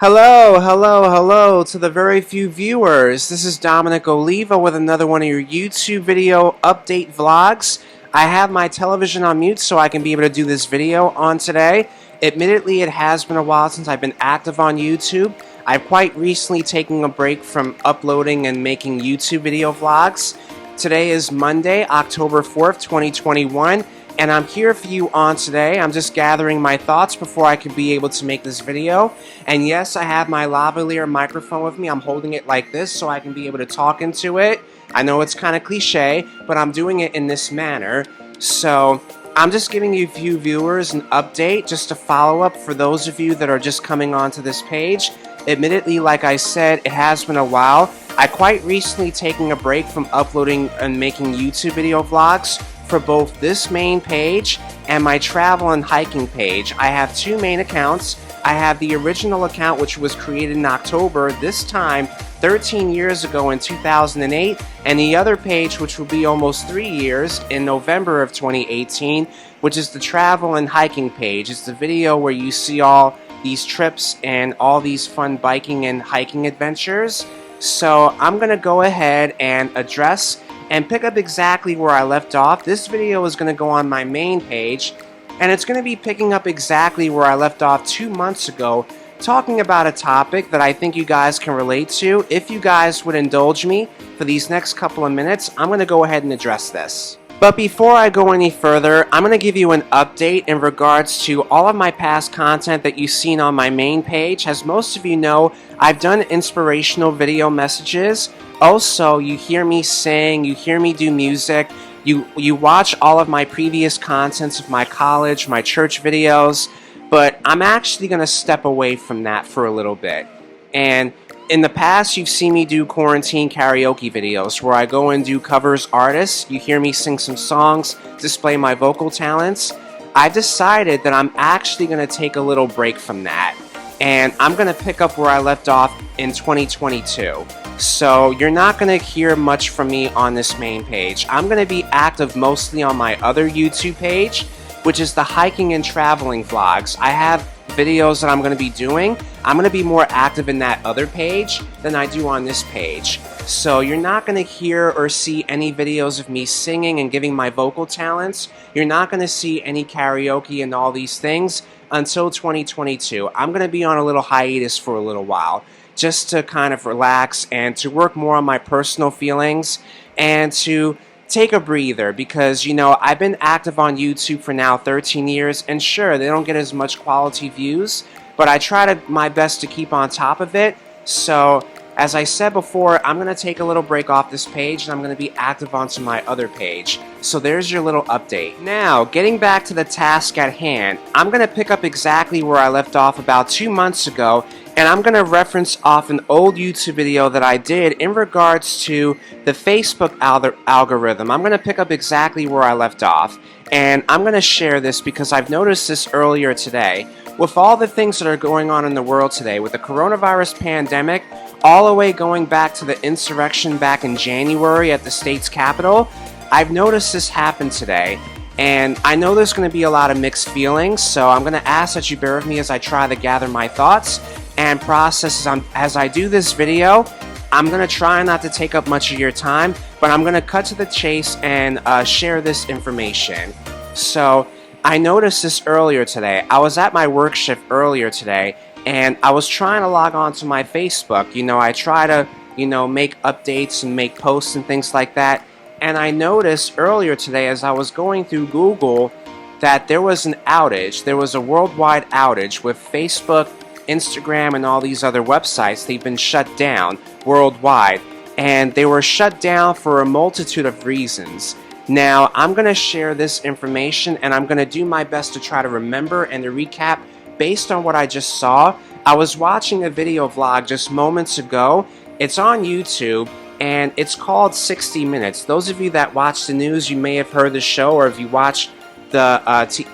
Hello, hello, hello to the very few viewers. This is Dominic Oliva with another one of your YouTube video update vlogs. I have my television on mute so I can be able to do this video on today. Admittedly, it has been a while since I've been active on YouTube. I've quite recently taken a break from uploading and making YouTube video vlogs. Today is Monday, October 4th, 2021. And I'm here for you on today. I'm just gathering my thoughts before I could be able to make this video. And yes, I have my lavalier microphone with me. I'm holding it like this so I can be able to talk into it. I know it's kind of cliche, but I'm doing it in this manner. So I'm just giving you few viewers an update just to follow up for those of you that are just coming onto this page. Admittedly, like I said, it has been a while. I quite recently taken a break from uploading and making YouTube video vlogs for both this main page and my travel and hiking page. I have two main accounts. I have the original account, which was created in October, this time 13 years ago in 2008, and the other page, which will be almost 3 years, in November of 2018, which is the travel and hiking page. It's the video where you see all these trips and all these fun biking and hiking adventures. So I'm gonna go ahead and address and pick up exactly where I left off. This video is going to go on my main page, and it's going to be picking up exactly where I left off 2 months ago, talking about a topic that I think you guys can relate to. If you guys would indulge me for these next couple of minutes, I'm going to go ahead and address this. But before I go any further, I'm going to give you an update in regards to all of my past content that you've seen on my main page. As most of you know, I've done inspirational video messages. Also, you hear me sing, you hear me do music, you watch all of my previous contents of my college, my church videos, but I'm actually going to step away from that for a little bit. And in the past, you've seen me do quarantine karaoke videos where I go and do covers artists. You hear me sing some songs, display my vocal talents. I've decided that I'm actually going to take a little break from that. And I'm going to pick up where I left off in 2022. So you're not going to hear much from me on this main page. I'm going to be active mostly on my other YouTube page, which is the hiking and traveling vlogs. I have videos that I'm going to be doing. I'm going to be more active in that other page than I do on this page. So you're not going to hear or see any videos of me singing and giving my vocal talents. You're not going to see any karaoke and all these things until 2022. I'm going to be on a little hiatus for a little while, just to kind of relax and to work more on my personal feelings and to take a breather, because you know I've been active on YouTube for now 13 years, and sure, they don't get as much quality views, but I try my best to keep on top of it. So as I said before, I'm going to take a little break off this page and I'm going to be active onto my other page. So there's your little update. Now, getting back to the task at hand, I'm going to pick up exactly where I left off about 2 months ago, and I'm going to reference off an old YouTube video that I did in regards to the Facebook algorithm. I'm going to pick up exactly where I left off, and I'm going to share this because I've noticed this earlier today. With all the things that are going on in the world today, with the coronavirus pandemic, all the way going back to the insurrection back in January at the state's capitol, I've noticed this happen today. And I know there's going to be a lot of mixed feelings, so I'm going to ask that you bear with me as I try to gather my thoughts and process as I do this video. I'm going to try not to take up much of your time, but I'm going to cut to the chase and share this information. So I noticed this earlier today. I was at my work shift earlier today, and I was trying to log on to my Facebook. You know, I try to, make updates and make posts and things like that. And I noticed earlier today as I was going through Google that there was an outage. There was a worldwide outage with Facebook, Instagram, and all these other websites. They've been shut down worldwide. And they were shut down for a multitude of reasons. Now, I'm going to share this information, and I'm going to do my best to try to remember and to recap based on what I just saw. I was watching a video vlog just moments ago. It's on YouTube, and it's called 60 Minutes. Those of you that watch the news, you may have heard the show, or if you watch the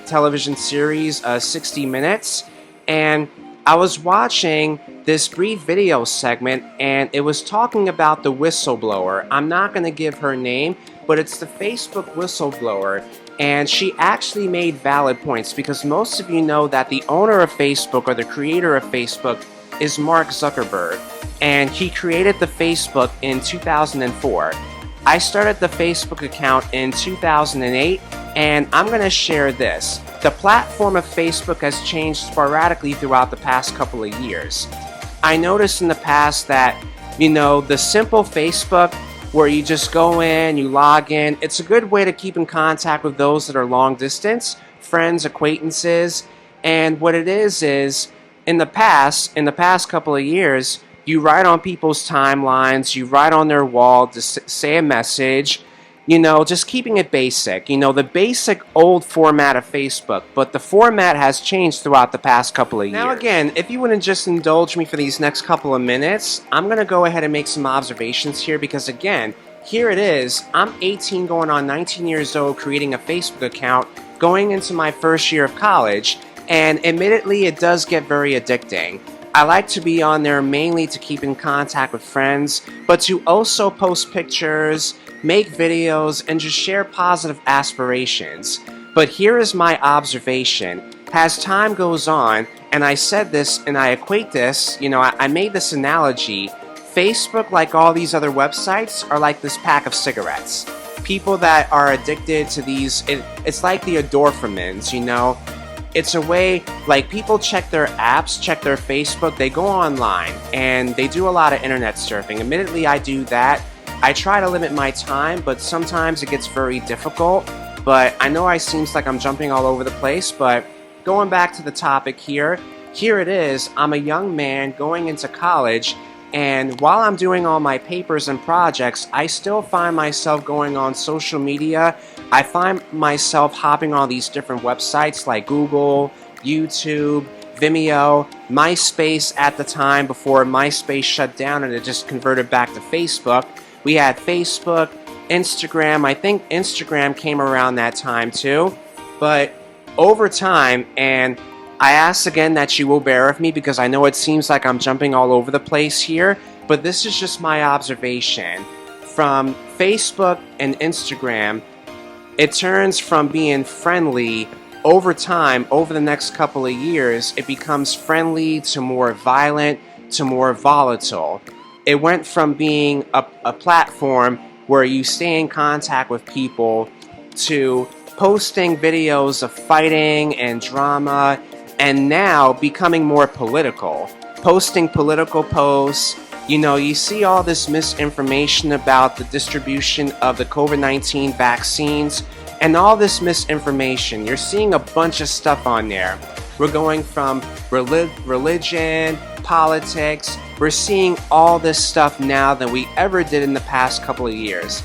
television series 60 Minutes. And I was watching this brief video segment, and it was talking about the whistleblower. I'm not going to give her name, but it's the Facebook whistleblower. And she actually made valid points, because most of you know that the owner of Facebook, or the creator of Facebook, is Mark Zuckerberg, and he created the Facebook in 2004. I started the Facebook account in 2008, and I'm going to share this. The platform of Facebook has changed sporadically throughout the past couple of years. I noticed in the past that, the simple Facebook where you just go in, you log in, it's a good way to keep in contact with those that are long distance, friends, acquaintances, and what it is in the past couple of years, you write on people's timelines, you write on their wall to say a message, just keeping it basic, the basic old format of Facebook, but the format has changed throughout the past couple of years. Now again, if you wouldn't just indulge me for these next couple of minutes, I'm going to go ahead and make some observations here because again, here it is, I'm 18 going on 19 years old creating a Facebook account, going into my first year of college, and admittedly it does get very addicting. I like to be on there mainly to keep in contact with friends, but to also post pictures, make videos, and just share positive aspirations. But here is my observation. As time goes on, and I said this and I equate this, I made this analogy, Facebook, like all these other websites, are like this pack of cigarettes. People that are addicted to these, it's like the endorphins, It's a way, like people check their apps, check their Facebook, they go online, and they do a lot of internet surfing. Admittedly, I do that. I try to limit my time, but sometimes it gets very difficult. But I know I seems like I'm jumping all over the place, but going back to the topic here it is, I'm a young man going into college, and while I'm doing all my papers and projects, I still find myself going on social media. I find myself hopping on these different websites like Google, YouTube, Vimeo, MySpace at the time before MySpace shut down and it just converted back to Facebook. We had Facebook, Instagram. I think Instagram came around that time too. But over time, and I ask again that you will bear with me because I know it seems like I'm jumping all over the place here, but this is just my observation. From Facebook and Instagram, it turns from being friendly over time, over the next couple of years, it becomes friendly to more violent to more volatile. It went from being a platform where you stay in contact with people to posting videos of fighting and drama, and now becoming more political. Posting political posts. You see all this misinformation about the distribution of the COVID-19 vaccines and all this misinformation. You're seeing a bunch of stuff on there. We're going from religion, politics. We're seeing all this stuff now than we ever did in the past couple of years.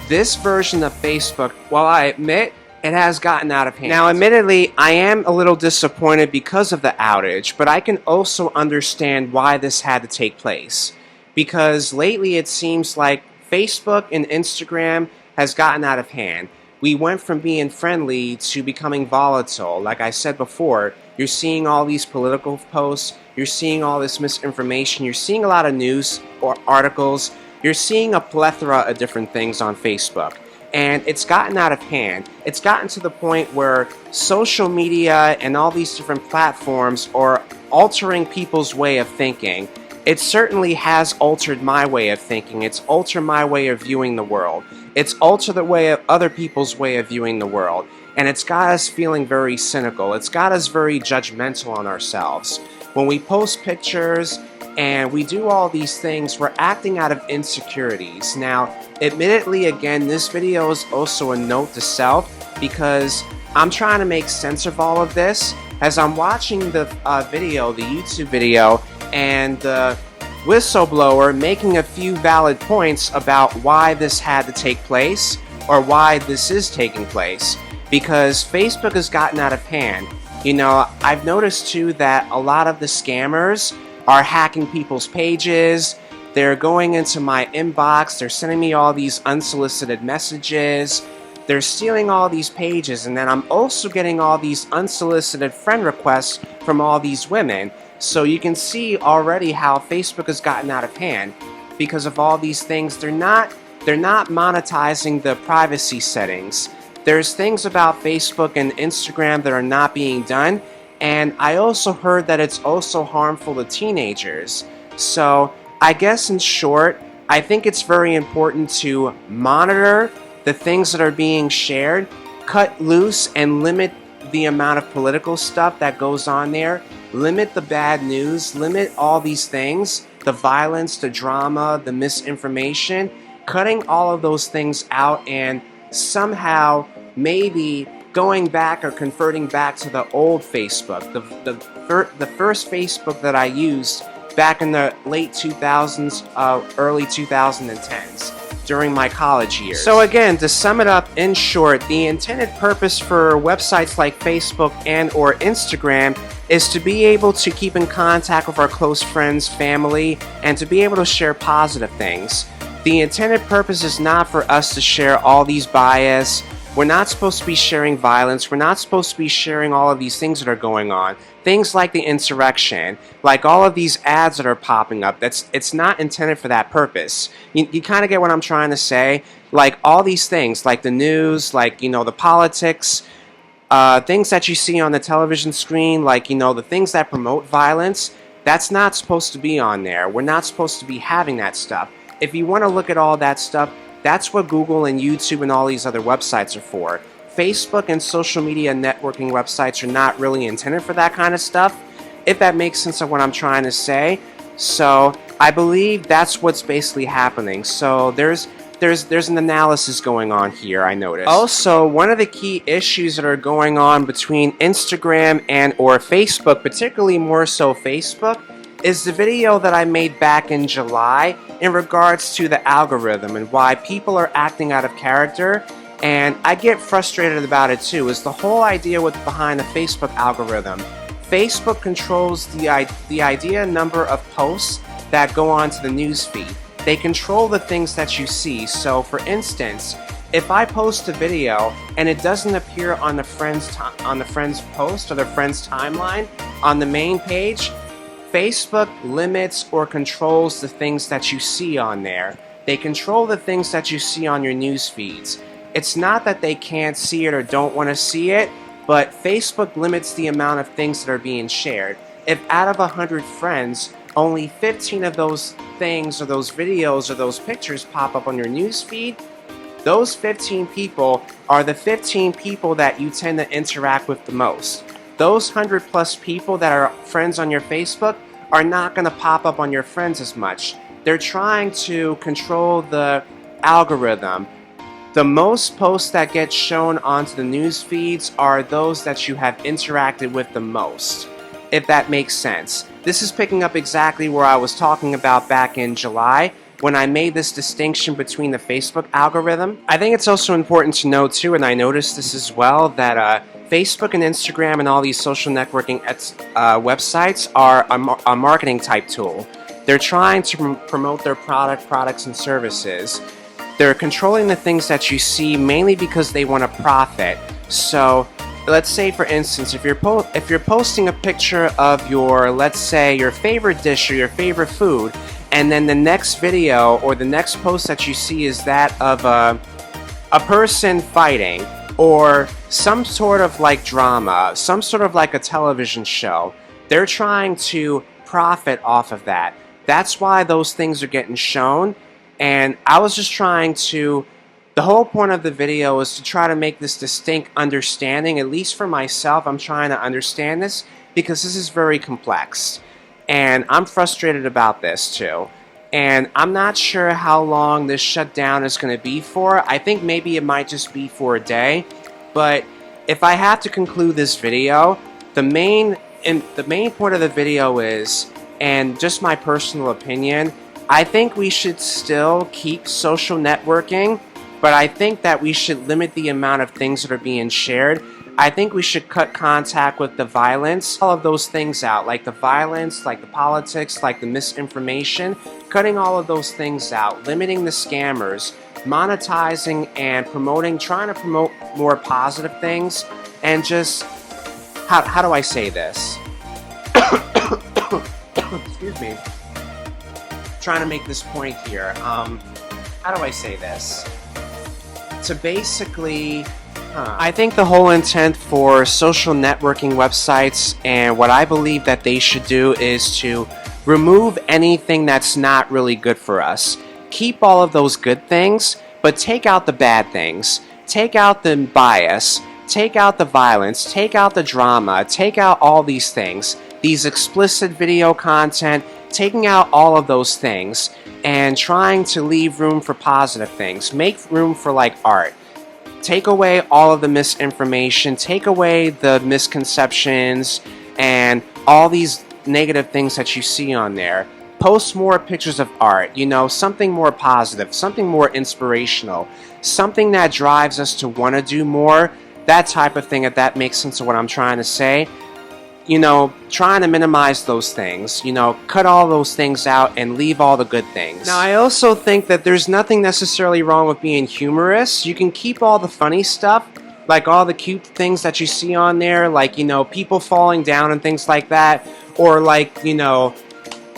This version of Facebook, while I admit it has gotten out of hand. Now, admittedly, I am a little disappointed because of the outage, but I can also understand why this had to take place. Because lately it seems like Facebook and Instagram has gotten out of hand. We went from being friendly to becoming volatile. Like I said before, you're seeing all these political posts, you're seeing all this misinformation, you're seeing a lot of news or articles, you're seeing a plethora of different things on Facebook. And it's gotten out of hand. It's gotten to the point where social media and all these different platforms are altering people's way of thinking. It certainly has altered my way of thinking. It's altered my way of viewing the world. It's altered the way of other people's way of viewing the world. And it's got us feeling very cynical. It's got us very judgmental on ourselves. When we post pictures and we do all these things, we're acting out of insecurities. Now, admittedly, again, this video is also a note to self because I'm trying to make sense of all of this. As I'm watching the video, the YouTube video, and the whistleblower making a few valid points about why this had to take place or why this is taking place. Because Facebook has gotten out of hand. I've noticed too that a lot of the scammers are hacking people's pages. They're going into my inbox. They're sending me all these unsolicited messages. They're stealing all these pages, and then I'm also getting all these unsolicited friend requests from all these women. So you can see already how Facebook has gotten out of hand because of all these things. They're not monetizing the privacy settings. There's things about Facebook and Instagram that are not being done, And I also heard that it's also harmful to teenagers. So I guess in short, I think it's very important to monitor the things that are being shared, cut loose and limit the amount of political stuff that goes on there, limit the bad news, limit all these things, the violence, the drama, the misinformation, cutting all of those things out and somehow maybe going back or converting back to the old Facebook, the first Facebook that I used back in the late 2000s, early 2010s. During my college years. So again, to sum it up in short, the intended purpose for websites like Facebook and or Instagram is to be able to keep in contact with our close friends, family, and to be able to share positive things. The intended purpose is not for us to share all these bias. We're not supposed to be sharing violence. We're not supposed to be sharing all of these things that are going on. Things like the insurrection, like all of these ads that are popping up. It's not intended for that purpose. You kind of get what I'm trying to say? Like all these things, like the news, like, you know, the politics, things that you see on the television screen, like, you know, the things that promote violence, that's not supposed to be on there. We're not supposed to be having that stuff. If you want to look at all that stuff, that's what Google and YouTube and all these other websites are for. Facebook and social media networking websites are not really intended for that kind of stuff, if that makes sense of what I'm trying to say. So I believe that's what's basically happening. So there's an analysis going on here, I noticed. Also, one of the key issues that are going on between Instagram and or Facebook, particularly more so Facebook, is the video that I made back in July in regards to the algorithm and why people are acting out of character. And I get frustrated about it too, is the whole idea behind the Facebook algorithm. Facebook controls the idea number of posts that go onto the news feed. They control the things that you see. So for instance, if I post a video and it doesn't appear on the friend's post or the friend's timeline on the main page, Facebook limits or controls the things that you see on there. They control the things that you see on your news feeds. It's not that they can't see it or don't want to see it, but Facebook limits the amount of things that are being shared. If out of 100 friends, only 15 of those things or those videos or those pictures pop up on your news feed, those 15 people are the 15 people that you tend to interact with the most. Those 100 plus people that are friends on your Facebook are not going to pop up on your friends as much. They're trying to control the algorithm. The most posts that get shown onto the news feeds are those that you have interacted with the most, if that makes sense. This is picking up exactly where I was talking about back in July when I made this distinction between the Facebook algorithm. I think it's also important to know too, and I noticed this as well, that Facebook and Instagram and all these social networking websites are a marketing type tool. They're trying to promote their products and services. They're controlling the things that you see mainly because they want to profit. So let's say, for instance, if you're posting a picture of your, let's say, your favorite dish or your favorite food, and then the next video or the next post that you see is that of a person fighting or some sort of like drama, some sort of like a television show, they're trying to profit off of that. That's why those things are getting shown. And I was just trying to, the whole point of the video is to try to make this distinct understanding, at least for myself. I'm trying to understand this because this is very complex. And I'm frustrated about this too. And I'm not sure how long this shutdown is going to be for. I think maybe it might just be for a day. But if I have to conclude this video, the main point of the video is, and just my personal opinion, I think we should still keep social networking, but I think that we should limit the amount of things that are being shared. I think we should cut contact with the violence, all of those things out, like the violence, like the politics, like the misinformation, cutting all of those things out, limiting the scammers, monetizing and promoting, trying to promote more positive things, and just, how do I say this? Excuse me. Trying to make this point here. How do I say this? To basically I think the whole intent for social networking websites and what I believe that they should do is to remove anything that's not really good for us. Keep all of those good things, but take out the bad things. Take out the bias, take out the violence, take out the drama, take out all these things. These explicit video content, taking out all of those things and trying to leave room for positive things. Make room for like art. Take away all of the misinformation, take away the misconceptions and all these negative things that you see on there. Post more pictures of art, you know, something more positive, something more inspirational, something that drives us to want to do more, that type of thing, if that makes sense of what I'm trying to say. You know, trying to minimize those things, you know, cut all those things out and leave all the good things. Now, I also think that there's nothing necessarily wrong with being humorous. You can keep all the funny stuff, like all the cute things that you see on there, like, you know, people falling down and things like that, or like, you know,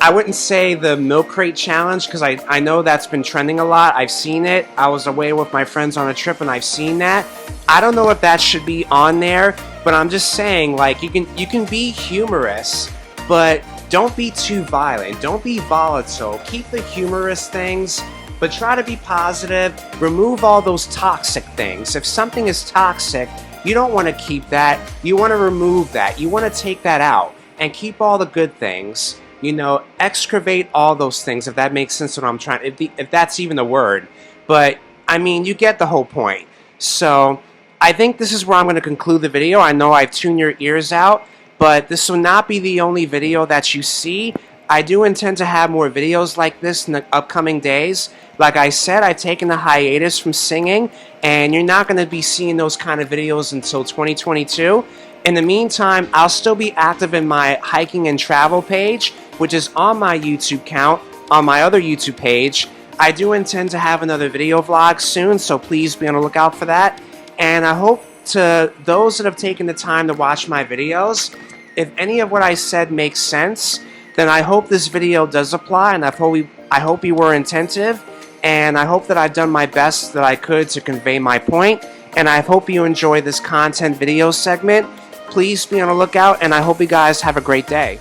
I wouldn't say the milk crate challenge because I know that's been trending a lot. I've seen it. I was away with my friends on a trip and I've seen that. I don't know if that should be on there, but I'm just saying, like, you can be humorous, but don't be too violent. Don't be volatile. Keep the humorous things, but try to be positive. Remove all those toxic things. If something is toxic, you don't want to keep that. You want to remove that. You want to take that out and keep all the good things. You know, excavate all those things, if that makes sense what I'm trying, if that's even a word. But, I mean, you get the whole point. So, I think this is where I'm going to conclude the video. I know I've tuned your ears out, but this will not be the only video that you see. I do intend to have more videos like this in the upcoming days. Like I said, I've taken a hiatus from singing, and you're not going to be seeing those kind of videos until 2022. In the meantime, I'll still be active in my hiking and travel page, which is on my YouTube account, on my other YouTube page. I do intend to have another video vlog soon, so please be on the lookout for that. And I hope to those that have taken the time to watch my videos, if any of what I said makes sense, then I hope this video does apply, and I hope you were attentive, and I hope that I've done my best that I could to convey my point, and I hope you enjoy this content video segment. Please be on the lookout, and I hope you guys have a great day.